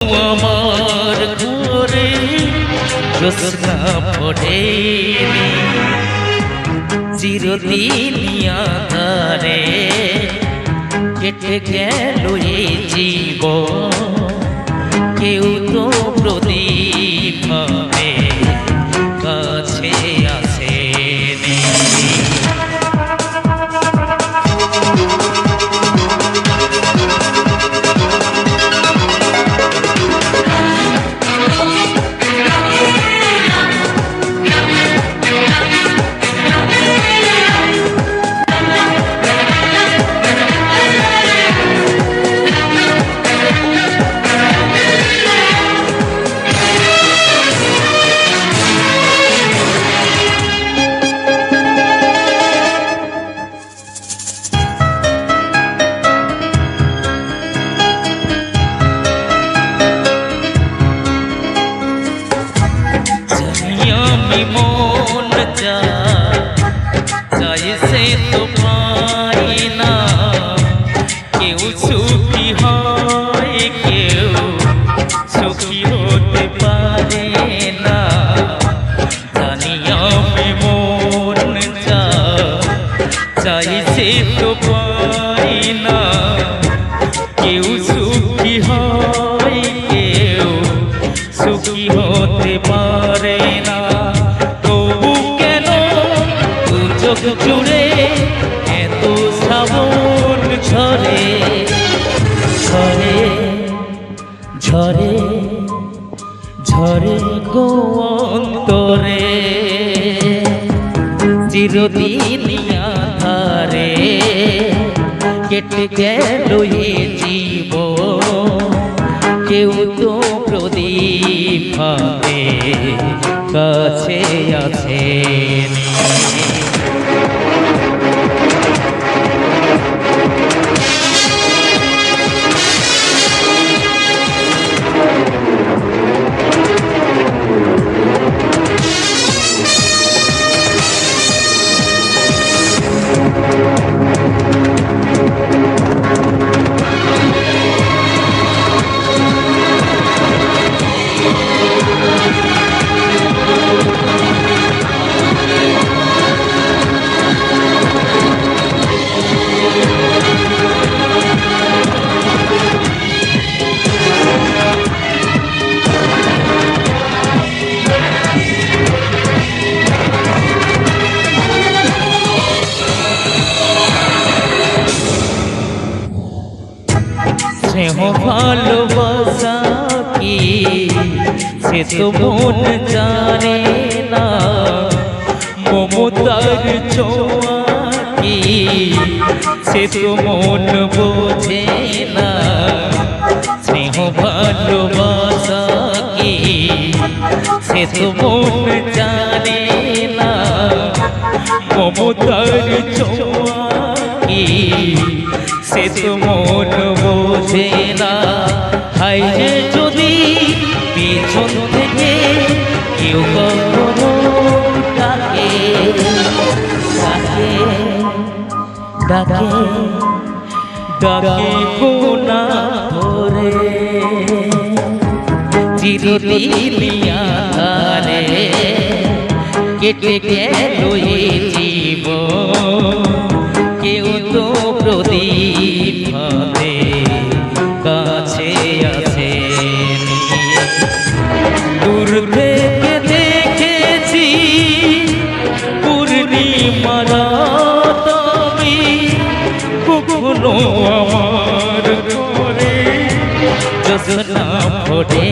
আমার ঘরে জ্যোৎস্না ফোটেনি, চিরদিন আঁধারে কেটে গেল এই জীবন। কেউ তো প্রদীপ ভাবে কাছে আসেনি। মন চাই সে তো পাই না, কেউ সুখী হয় কেউ সুখী হতে পারে না। জানি আমি মন চাই সে তো পাই না, কেউ সুখী হয় কেউ সুখী হতে পারে না। চোখ জুড়ে এত শ্রাবণ ঝরে ঝরে ঝরে ঝরে গো অন্তরে, চিরদিন আঁধারে কেটে গেল এ জীবন। কেউ তো প্রদীপ ভাবে কাছে আসেনি। স্নেহ ভালোবাসা কি সে তো মন জানে না, মমতার ছোঁয়া কি সে তো মন বোঝে না। স্নেহ ভালোবাসা কি সে তো মন জানে না, মমতার ছোঁয়া কি সে তো মন বোঝে না। হায় যে যদি পিছন থেকে কেউ কখনো ডাকে ডাকে ডাকে ডাকে কোনা ধরে, চিরদিন আঁধারে কেটে গেল এ জীবন। কেউ তো প্রদীপ ভাবে কাছে আসেনি। দূর থেকে দেখেছি পূর্ণিমার রাত আমি, কখনো আমার ঘরে জ্যোৎস্না ফোটে